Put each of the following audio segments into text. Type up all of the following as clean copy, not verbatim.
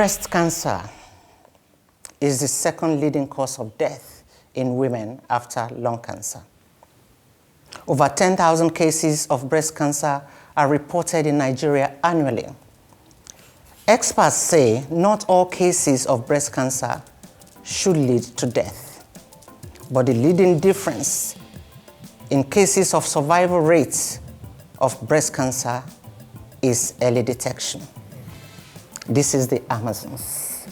Breast cancer is the second leading cause of death in women after lung cancer. Over 10,000 cases of breast cancer are reported in Nigeria annually. Experts say not all cases of breast cancer should lead to death, but the leading difference in cases of survival rates of breast cancer is early detection. This is the Amazons.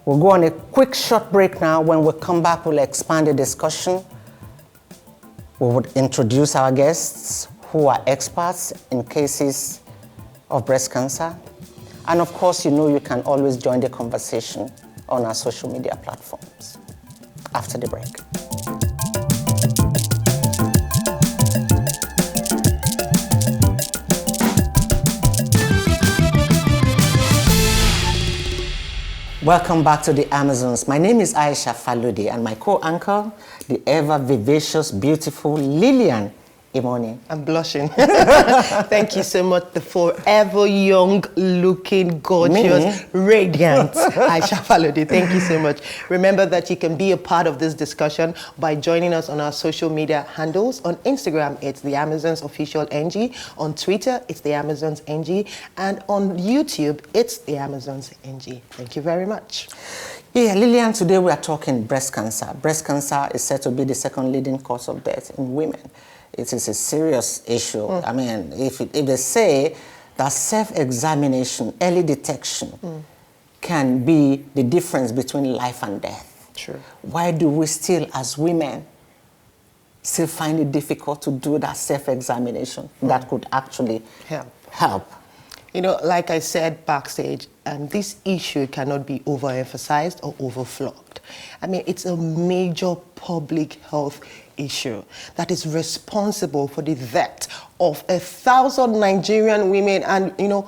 We'll go on a quick short break now. When we come back, we'll expand the discussion. We would introduce our guests who are experts in cases of breast cancer. And of course, you know you can always join the conversation on our social media platforms. After the break. Welcome back to the Amazons. My name is Aisha Faludi, and my co-anchor, the ever vivacious, beautiful Lillian Imoni. I'm blushing. Thank you so much. The forever young looking, gorgeous, radiant Aisha Faludi. Thank you so much. Remember that you can be a part of this discussion by joining us on our social media handles. On Instagram, it's the Amazons Official NG. On Twitter, it's the Amazons NG. And on YouTube, it's the Amazons NG. Thank you very much. Yeah, Lillian, today we are talking breast cancer. Breast cancer is said to be the second leading cause of death in women. It is a serious issue. I mean, if they say that self-examination, early detection can be the difference between life and death. Sure. Why do we still, as women, still find it difficult to do that self-examination that could actually help? You know, like I said backstage, this issue cannot be overemphasized or overflogged. I mean, it's a major public health issue that is responsible for the death of 1,000 Nigerian women and, you know,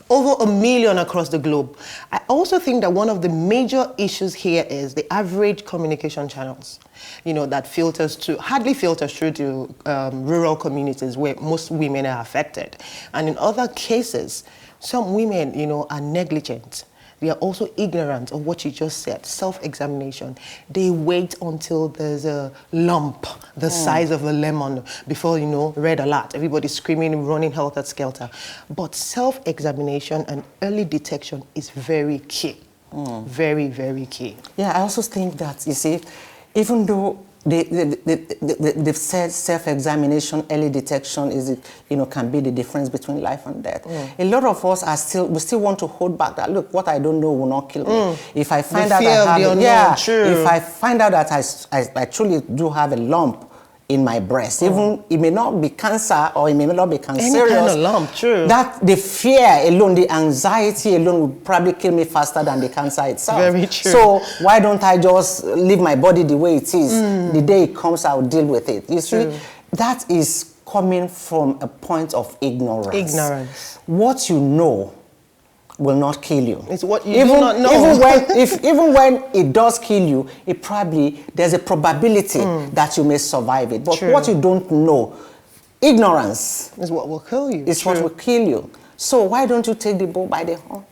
over 1 million across the globe. I also think that one of the major issues here is the average communication channels, you know, that hardly filters through to rural communities where most women are affected. And in other cases, some women, you know, are negligent. They are also ignorant of what you just said, self-examination. They wait until there's a lump the size of a lemon before, you know, red alert. Everybody's screaming, running helter-skelter. But self-examination and early detection is very key. Very, very key. Yeah, I also think that, you see, even though they've said self-examination, early detection is, you know, can be the difference between life and death. A lot of us we still want to hold back that, look, what I don't know will not kill me. If I find out if I find out that I truly do have a lump in my breast, even it may not be cancer or it may not be cancerous. Any kind of lump, true. That the fear alone, the anxiety alone would probably kill me faster than the cancer itself. Very true. So why don't I just leave my body the way it is? The day it comes, I'll deal with it. You see, that is coming from a point of ignorance. Ignorance. What you know will not kill you. It's what you do not know. Even when it does kill you, there's a probability that you may survive it. But what you don't know, ignorance is what will kill you. Is what will kill you. So why don't you take the bull by the horn?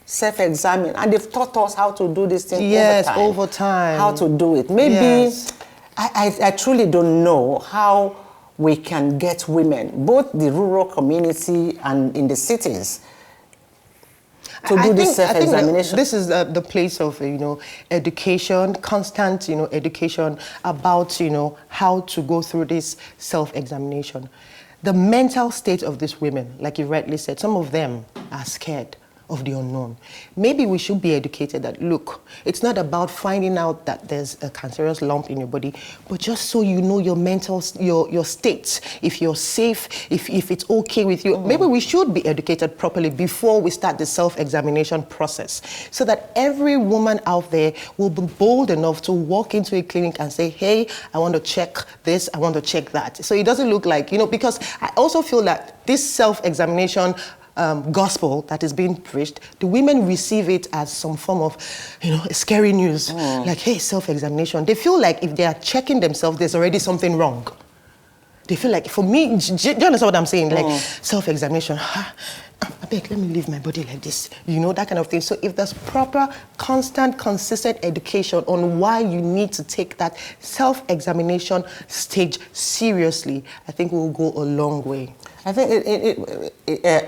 Self-examine. And they've taught us how to do this thing over time. How to do it. Maybe, I truly don't know how we can get women, both the rural community and in the cities, to do this self-examination. This is the place of, you know, education, constant, you know, education about, you know, how to go through this self-examination. The mental state of these women, like you rightly said, some of them are scared of the unknown. Maybe we should be educated that, look, it's not about finding out that there's a cancerous lump in your body, but just so you know your mental, your state, if you're safe, if it's okay with you. Maybe we should be educated properly before we start the self-examination process, so that every woman out there will be bold enough to walk into a clinic and say, hey, I want to check this, I want to check that. So it doesn't look like, you know, because I also feel that this self-examination gospel that is being preached, the women receive it as some form of, you know, scary news. Like, hey, self-examination. They feel like if they are checking themselves, there's already something wrong. They feel like, for me, do you understand what I'm saying? Like, self-examination. beg, let me leave my body like this. You know, that kind of thing. So if there's proper, constant, consistent education on why you need to take that self-examination stage seriously, I think we'll go a long way. I think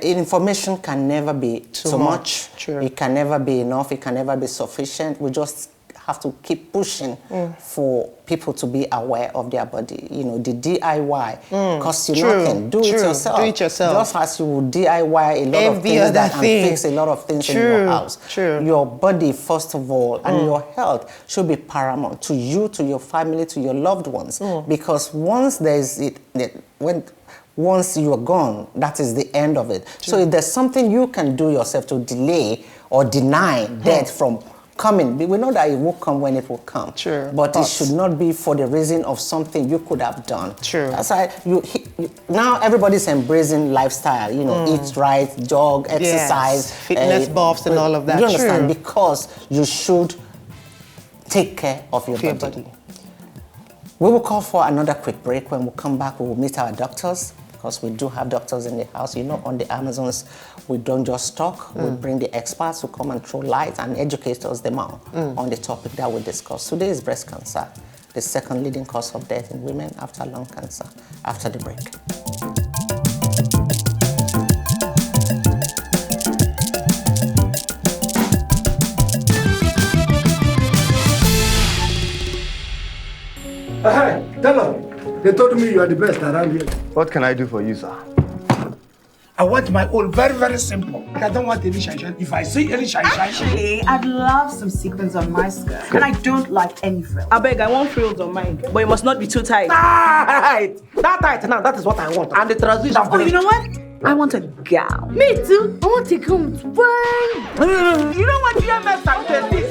information can never be too much. True. It can never be enough. It can never be sufficient. We just have to keep pushing for people to be aware of their body. You know, the DIY costs you nothing. Do it yourself. Do it yourself. Just as you would DIY a lot of things and fix a lot of things in your house. Your body, first of all, and your health should be paramount to you, to your family, to your loved ones. Because once once you're gone, that is the end of it. So if there's something you can do yourself to delay or deny death from coming, we know that it will come when it will come. But it should not be for the reason of something you could have done. That's why now everybody's embracing lifestyle. You know, eat right, jog, exercise, fitness buffs and all of that. You understand? Because you should take care of your body. We will call for another quick break. When we come back, we will meet our doctors, because we do have doctors in the house. You know, on the Amazons, we don't just talk. We bring the experts who come and throw light and educate us them all on the topic that we discuss. Today is breast cancer, the second leading cause of death in women after lung cancer. After the break. Hey, tell them. They told me you are the best around here. What can I do for you, sir? I want my own very, very simple. I don't want any shine. If I see any shine. Actually, I'd love some sequins on my skirt. And I don't like any frills. I beg, I want frills on mine. But it must not be too tight. Tight! That tight now, that is what I want. And the transition. Oh, you know what? I want a gown. Me too. I want to come to fine. You know what GMS are doing?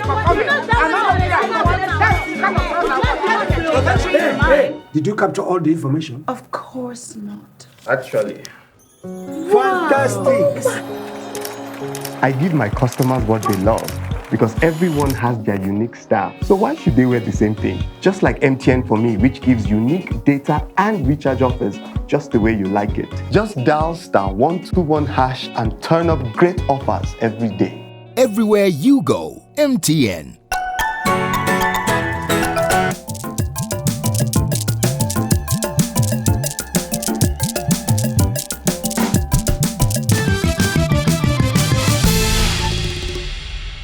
Hey, did you capture all the information? Of course not. Actually, fantastic. I give my customers what they love because everyone has their unique style. So why should they wear the same thing? Just like MTN for me, which gives unique data and recharge offers just the way you like it. Just dial *121# and turn up great offers every day. Everywhere you go, MTN.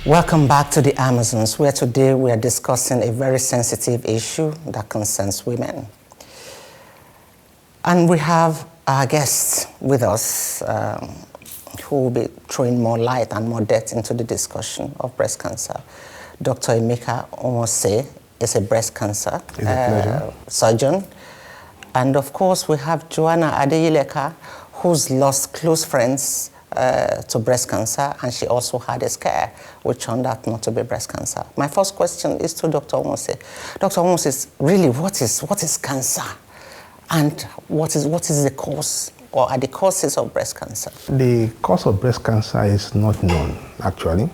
Welcome back to the Amazons, where today we are discussing a very sensitive issue that concerns women. And we have our guests with us who will be throwing more light and more depth into the discussion of breast cancer. Dr. Emeka Nwose is a breast cancer surgeon. And of course, we have Johanna Adeyileka, who's lost close friends to breast cancer, and she also had a scare which turned out not to be breast cancer. My first question is to Dr. Nwose. Dr. Nwose, really, what is cancer? And what is the cause, or are the causes of breast cancer? The cause of breast cancer is not known, actually.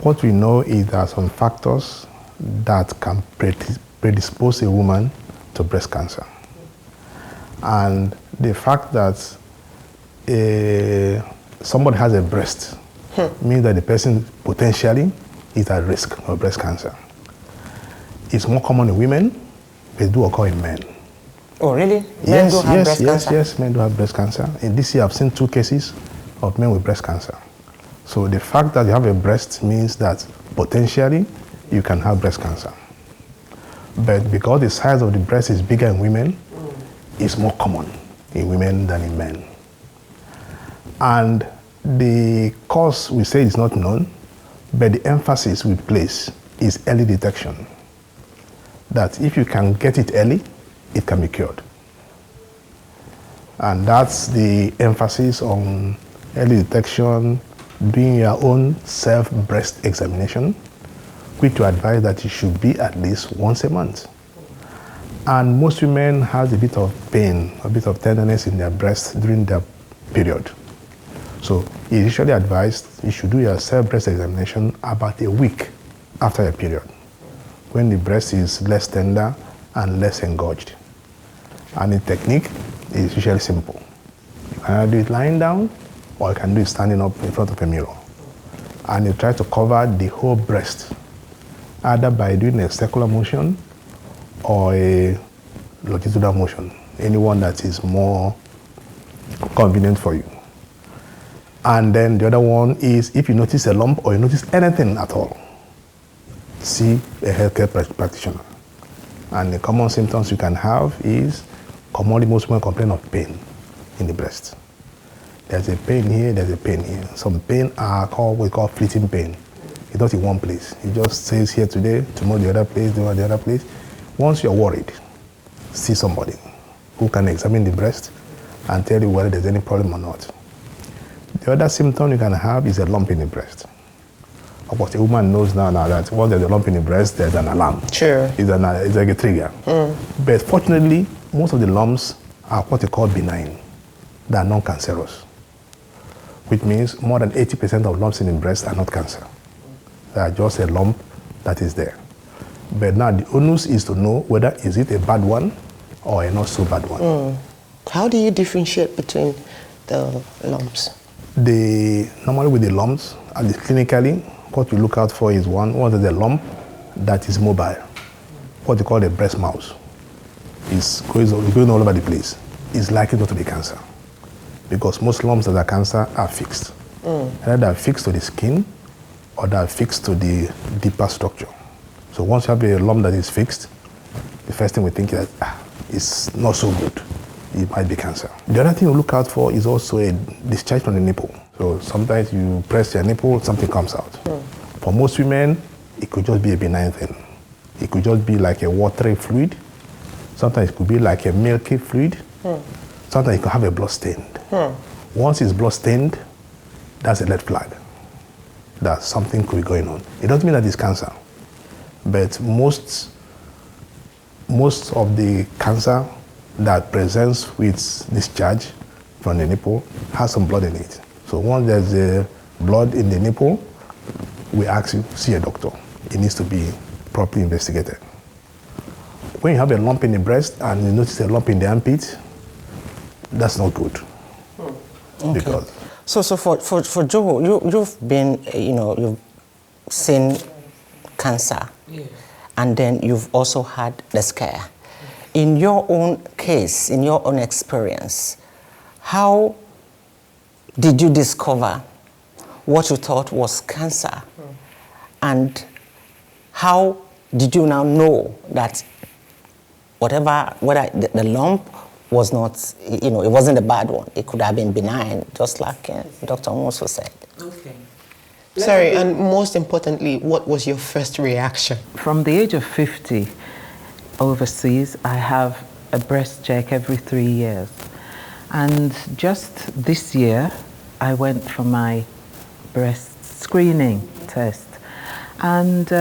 What we know is there are some factors that can predispose a woman to breast cancer. And the fact that somebody has a breast means that the person potentially is at risk of breast cancer. It's more common in women, but it do occur in men. Oh, really? Men do have breast cancer? Yes, men do have breast cancer. In this year, I've seen 2 cases of men with breast cancer. So the fact that you have a breast means that potentially you can have breast cancer. But because the size of the breast is bigger in women, it's more common in women than in men. And the cause, we say, is not known, but the emphasis we place is early detection. That if you can get it early, it can be cured. And that's the emphasis on early detection, doing your own self-breast examination, which to advise that it should be at least once a month. And most women have a bit of pain, a bit of tenderness in their breast during their period. So it's usually advised you should do your self-breast examination about a week after your period, when the breast is less tender and less engorged. And the technique is usually simple. You can either do it lying down or you can do it standing up in front of a mirror. And you try to cover the whole breast, either by doing a circular motion or a longitudinal motion, anyone that is more convenient for you. And then the other one is if you notice a lump or you notice anything at all, see a healthcare practitioner. And the common symptoms you can have is, commonly most women complain of pain in the breast. There's a pain here, there's a pain here. Some pain are called what we call fleeting pain. It's not in one place. It just says here today, tomorrow the other place, tomorrow the other place. Once you're worried, see somebody who can examine the breast and tell you whether there's any problem or not. The other symptom you can have is a lump in the breast. Of course, a woman knows now that once there's a lump in the breast, there's an alarm. Sure. It's like a trigger. But fortunately, most of the lumps are what they call benign. They are non-cancerous, which means more than 80% of lumps in the breast are not cancer. They are just a lump that is there. But now the onus is to know whether is it a bad one or a not so bad one. How do you differentiate between the lumps? Normally with the lumps, clinically, what you look out for is one is a lump that is mobile, what you call a breast mouse. It's going all over the place. It's likely not to be cancer, because most lumps that are cancer are fixed. Either they are fixed to the skin or they are fixed to the deeper structure. So once you have a lump that is fixed, the first thing we think is it's not so good. It might be cancer. The other thing you look out for is also a discharge from the nipple. So sometimes you press your nipple, something comes out. For most women, it could just be a benign thing. It could just be like a watery fluid. Sometimes it could be like a milky fluid. Sometimes it could have a blood stain. Once it's blood stained, that's a red flag that something could be going on. It doesn't mean that it's cancer, but most of the cancer that presents with discharge from the nipple has some blood in it. So once there's a blood in the nipple, we ask you, see a doctor. It needs to be properly investigated. When you have a lump in the breast and you notice a lump in the armpit, that's not good. Okay. Because so for Joe, you've been, you've seen cancer, and then you've also had the scare. In your own case, in your own experience, how did you discover what you thought was cancer? And how did you now know that whether the lump was not, it wasn't a bad one. It could have been benign, just like Dr. Nwose said. Okay. Sorry, and most importantly, what was your first reaction? From the age of 50, overseas, I have a breast check every 3 years. And just this year, I went for my breast screening test. And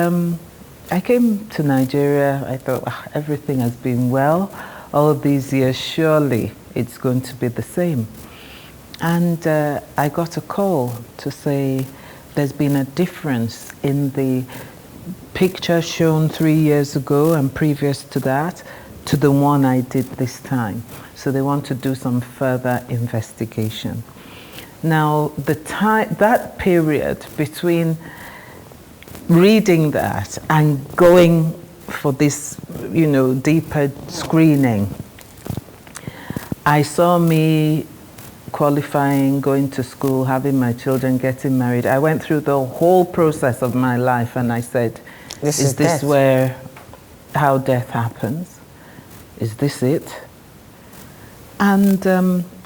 I came to Nigeria, I thought, everything has been well. All these years, surely it's going to be the same. And I got a call to say there's been a difference in the picture shown 3 years ago and previous to that to the one I did this time. So they want to do some further investigation. Now, that period between reading that and going for this, deeper screening, I saw me qualifying, going to school, having my children, getting married. I went through the whole process of my life and I said, is this how death happens? Is this it? And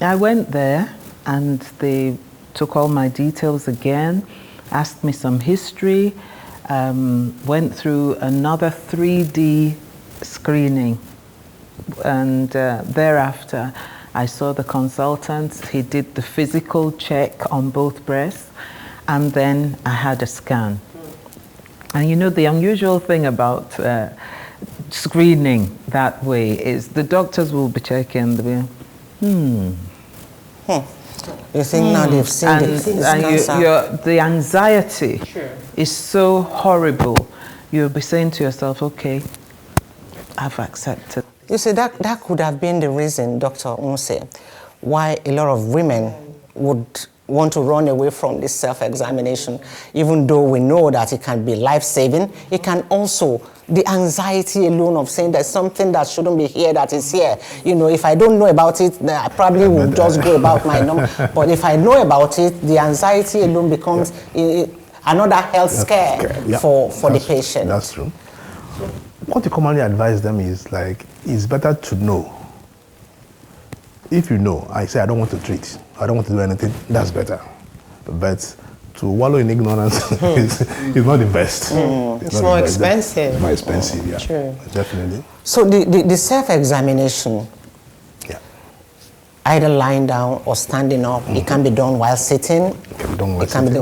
I went there and they took all my details again, asked me some history, went through another 3D screening. And thereafter, I saw the consultant. He did the physical check on both breasts, and then I had a scan. And the unusual thing about screening that way is the doctors will be checking, they'll be, You think now they've seen the anxiety is so horrible. You'll be saying to yourself, okay, I've accepted. You see, that could have been the reason, Dr. Nwose, why a lot of women would want to run away from this self-examination, even though we know that it can be life-saving. It can also, the anxiety alone of saying there's something that shouldn't be here that is here. You know, if I don't know about it, then I probably will just go about my normal. But if I know about it, the anxiety alone becomes another health scare for the patient. That's true. What you commonly advise them is like, it's better to know. If you know, I say I don't want to treat, I don't want to do anything, that's better. But to wallow in ignorance is not the best. It's more expensive. It's more expensive, yeah. True. Definitely. So the self-examination, either lying down or standing up, it can be done while sitting. It can be done while sitting.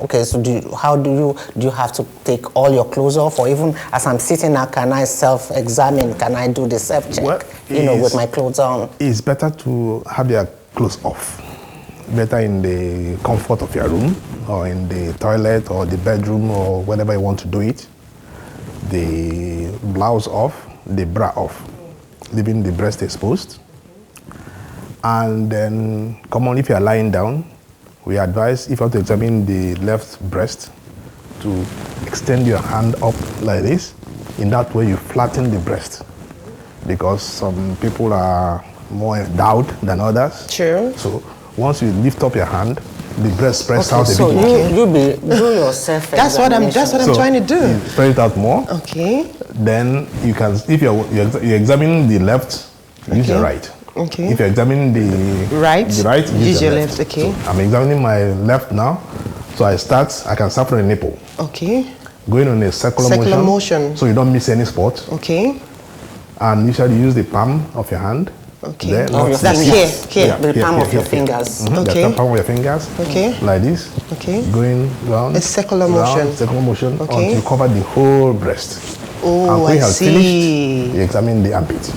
Okay, so do you have to take all your clothes off, or even as I'm sitting now, can I self-examine? Can I do the self-check? Well, with my clothes on. It's better to have your clothes off. Better in the comfort of your room, or in the toilet, or the bedroom, or wherever you want to do it. The blouse off, the bra off, leaving the breast exposed. And then, commonly, if you are lying down, we advise, if you want to examine the left breast, to extend your hand up like this. In that way, you flatten the breast. Because some people are more endowed than others. True. So, once you lift up your hand, the breast spreads out a bit so more. you do yourself. That's what I'm trying to do. You spread it out more. Okay. Then you can, if you examine the left, use your right. Okay. If you're examining the right, use your left. Okay. So I'm examining my left now. So I can start from the nipple. Okay. Going on a circular motion. So you don't miss any spot. Okay. And usually use the palm of your hand. Okay. There, That's here. Yeah, the palm of your fingers. Okay. The palm of your fingers. Okay. Like this. Okay. Going round. A circular motion. Circular motion. Okay. Until you cover the whole breast. Oh, and when I you have see. finished, you examine the armpit.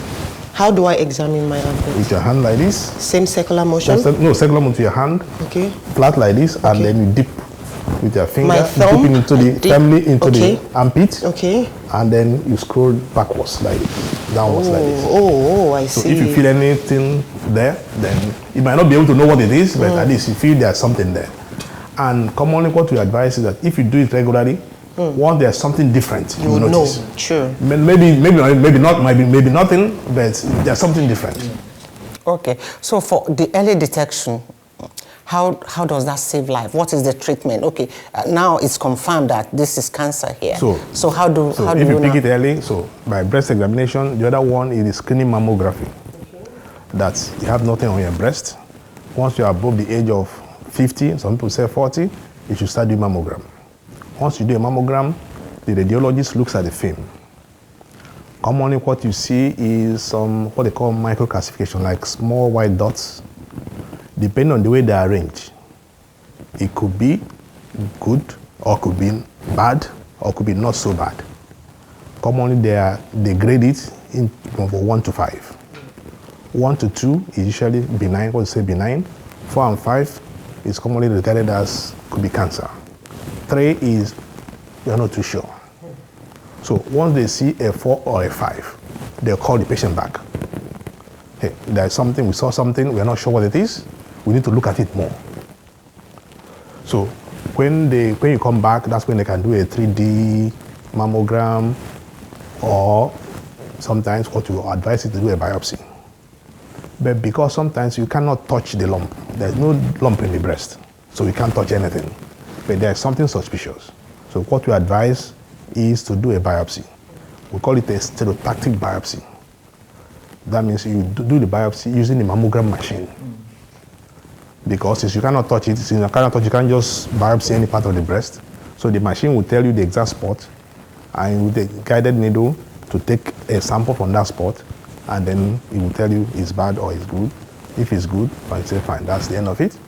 How do I examine my armpit? With your hand like this. Same circular motion? Circular motion to your hand. Okay. Flat like this, and then you dip with your finger. My thumb? Dip into the armpit. Okay. And then you scroll backwards like this, downwards like this. Oh, I see. So if you feel anything there, then you might not be able to know what it is, but at least you feel there's something there. And commonly what we advise is that if you do it regularly, once there's something different, you will notice. Sure. Maybe nothing, but there's something different. Okay. So for the early detection, how does that save life? What is the treatment? Okay, now it's confirmed that this is cancer here. So how do if you pick it early, so by breast examination, the other one is the screening mammography. That you have nothing on your breast. Once you are above the age of 50, some people say 40, you should start doing mammogram. Once you do a mammogram, the radiologist looks at the film. Commonly what you see is some what they call microcalcification, like small white dots. Depending on the way they are arranged, it could be good, or could be bad, or could be not so bad. Commonly they grade it from 1 to 5. 1 to 2 is usually benign, what you say benign. 4 and 5 is commonly regarded as could be cancer. 3 is you're not too sure. So once they see a 4 or a 5, they'll call the patient back. Hey, there's something, we saw something, we're not sure what it is, we need to look at it more. So when you come back, that's when they can do a 3D mammogram, or sometimes what you advise is to do a biopsy. But because sometimes you cannot touch the lump, there's no lump in the breast, so you can't touch anything. But there's something suspicious. So what we advise is to do a biopsy. We call it a stereotactic biopsy. That means you do the biopsy using the mammogram machine. Because since you cannot touch it, you can't just biopsy any part of the breast. So the machine will tell you the exact spot, and with a guided needle to take a sample from that spot, and then it will tell you it's bad or it's good. If it's good, I say fine, that's the end of it.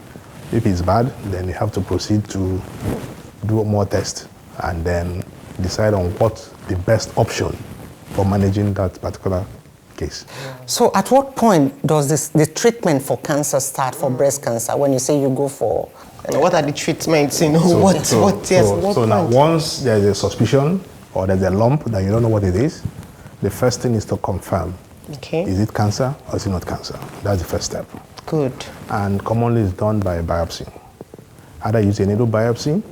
If it's bad, then you have to proceed to do more tests and then decide on what the best option for managing that particular case. So at what point does the treatment for cancer start, for breast cancer, when you say you go for... what are the treatments, So now once there's a suspicion or there's a lump that you don't know what it is, the first thing is to confirm. Okay. Is it cancer or is it not cancer? That's the first step. Good. And commonly it's done by biopsy. either use a needle biopsy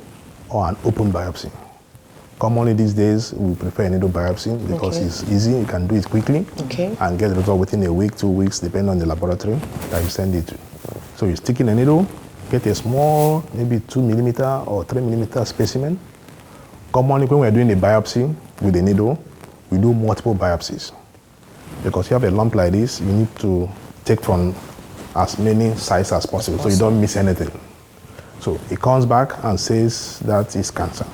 or an open biopsy. Commonly these days, we prefer a needle biopsy because it's easy, you can do it quickly and get the result within a week, 2 weeks, depending on the laboratory that you send it to. So you stick in a needle, get a small, maybe 2 millimeter or 3 millimeter specimen. Commonly when we're doing a biopsy with a needle, we do multiple biopsies. Because you have a lump like this, you need to take from as many sites as possible so you don't miss anything. So it comes back and says that it's cancer.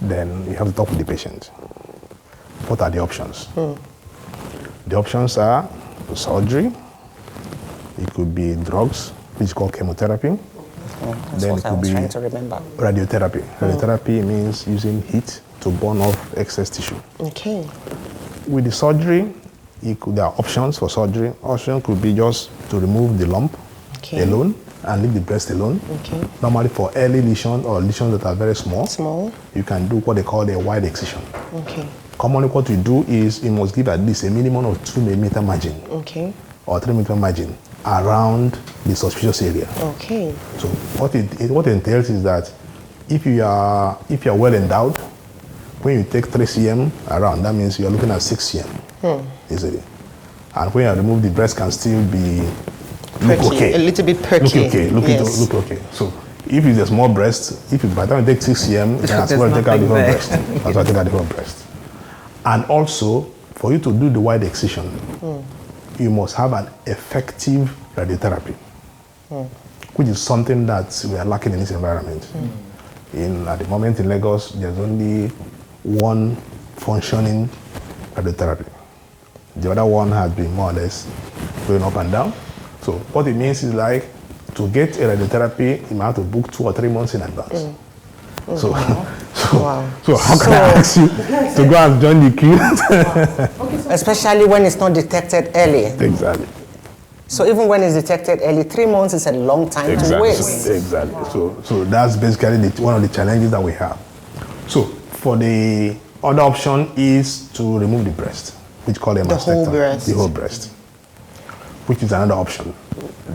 Then you have to talk with the patient. What are the options? The options are surgery. It could be drugs, which is called chemotherapy. That's then what it I could was be trying to remember. radiotherapy. Radiotherapy means using heat to burn off excess tissue. Okay. With the surgery, there are options for surgery. Option could be just to remove the lump alone and leave the breast alone. Normally for early lesions or lesions that are very small, you can do what they call a wide excision. Commonly what we do is you must give at least a minimum of 2 millimeter margin or 3 millimeter margin around the suspicious area. So what it entails is that if you are well endowed, when you take 3 cm around, that means you are looking at 6 cm easily. And when you remove, the breast can still be look okay. A little bit perky. Look okay. So if it's a small breast, by the time you take 6 cm, you can as well take out the whole breast. That's why I take out the whole breast. And also, for you to do the wide excision, you must have an effective radiotherapy, which is something that we are lacking in this environment. At the moment in Lagos, there's only one functioning radiotherapy. The other one has been more or less going up and down. So what it means is like to get a radiotherapy, you might have to book 2 or 3 months in advance. So how can I ask you to go and join the queue? Especially when it's not detected early. Exactly. So even when it's detected early, 3 months is a long time to waste. Exactly. So that's basically one of the challenges that we have. So for the other option is to remove the breast, which called a mastectomy. The whole breast, which is another option.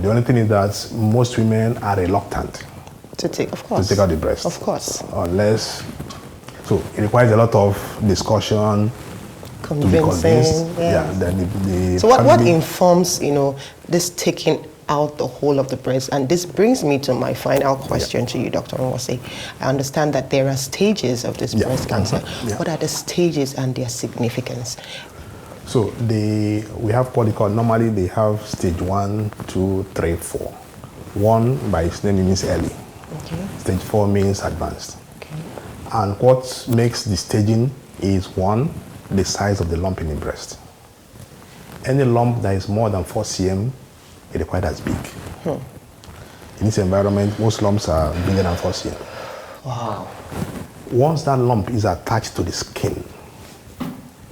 The only thing is that most women are reluctant to take out the breast. Of course. Unless, so it requires a lot of discussion, convincing. So what informs, this taking out the whole of the breast? And this brings me to my final question to you, Dr. Nwose. I understand that there are stages of this breast cancer. What are the stages and their significance? So we have what they call, normally they have stage 1, 2, 3, 4. 1 by its name means early. Stage 4 means advanced. And what makes the staging is 1, the size of the lump in the breast. Any lump that is more than 4 cm, it requires as big. In this environment, most lumps are bigger than 4 cm. Wow. Once that lump is attached to the skin,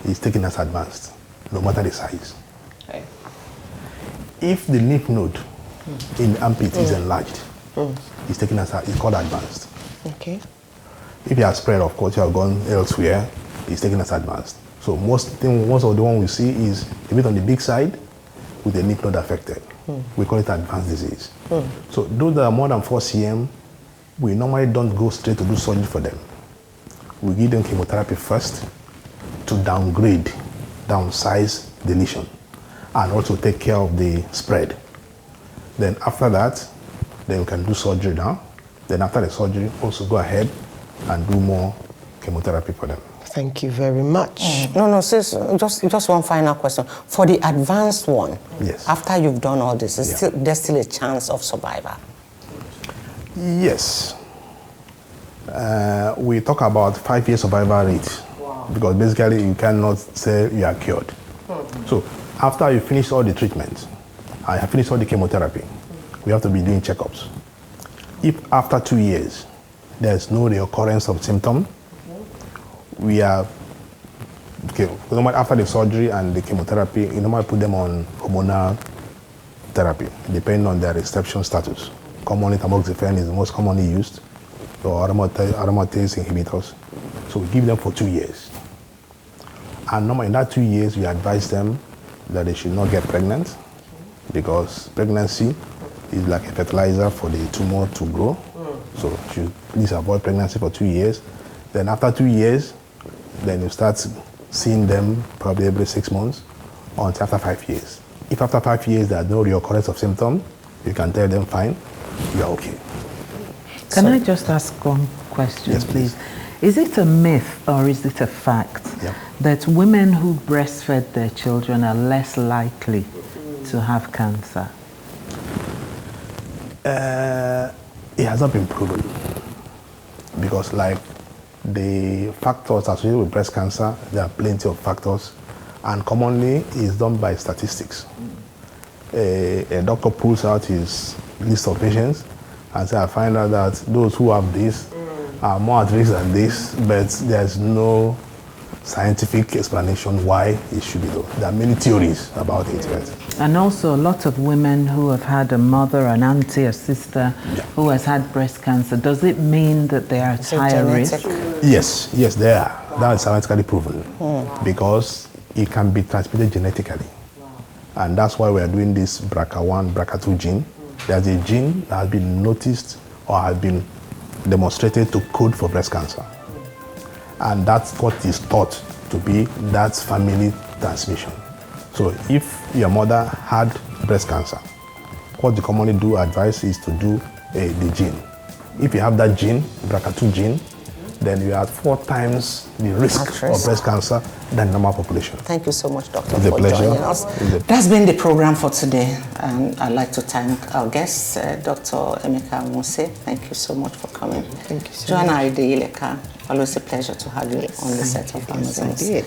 it's taken as advanced, no matter the size. If the lymph node in the armpit is enlarged, it's taken as it's called advanced. If you are spread, of course, you have gone elsewhere, it's taken as advanced. So most of the one we see is a bit on the big side with the lymph node affected. We call it advanced disease. So those that are more than 4 cm, we normally don't go straight to do surgery for them. We give them chemotherapy first to downsize the lesion, and also take care of the spread. Then after that, then we can do surgery now. Then after the surgery, also go ahead and do more chemotherapy for them. Thank you very much. No, sis, just one final question. For the advanced one, after you've done all this, there's still a chance of survival? Yes. We talk about 5-year survival rate. Because basically you cannot say you are cured. So after you finish all the treatment, I have finished all the chemotherapy, we have to be doing checkups. If after 2 years there's no reoccurrence of symptom, we are after the surgery and the chemotherapy, you normally put them on hormonal therapy, depending on their reception status. Commonly, tamoxifen is the most commonly used, or aromatase inhibitors. So we give them for 2 years. And normally in that 2 years, we advise them that they should not get pregnant, because pregnancy is like a fertilizer for the tumor to grow. So you please avoid pregnancy for 2 years. Then after 2 years, then you start seeing them probably every 6 months until after 5 years. If after 5 years there are no reoccurrence of symptoms, you can tell them, fine, you are okay. Can I just ask one question, yes, please? Is it a myth or is it a fact that women who breastfed their children are less likely to have cancer? It has not been proven, because like the factors associated with breast cancer, there are plenty of factors, and commonly it's done by statistics. A doctor pulls out his list of patients and says, I find out that those who have this are more at risk than this, but there's no scientific explanation why it should be done. There are many theories about it. But and also a lot of women who have had a mother, an auntie, a sister who has had breast cancer, does it mean that they are at higher risk? Yes, they are. That is scientifically proven because it can be transmitted genetically. And that's why we are doing this BRCA1, BRCA2 gene. There's a gene that has been noticed or has been demonstrated to code for breast cancer. And that's what is thought to be that family transmission. So if your mother had breast cancer, what they commonly do advise is to do the gene. If you have that gene, BRCA2 gene, then you are 4 times the risk of breast cancer than normal population. Thank you so much, Doctor, for joining us. That's been the program for today, and I'd like to thank our guest, Dr. Emeka Nwose. Thank you so much for coming. Thank you so Johanna much. Adeyileka, always a pleasure to have you on the set of Amazons. Yes,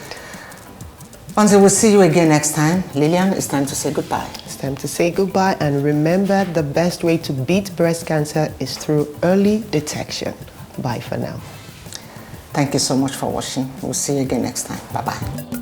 Until we'll see you again next time, Lillian, it's time to say goodbye. It's time to say goodbye, and remember, the best way to beat breast cancer is through early detection. Bye for now. Thank you so much for watching. We'll see you again next time. Bye-bye.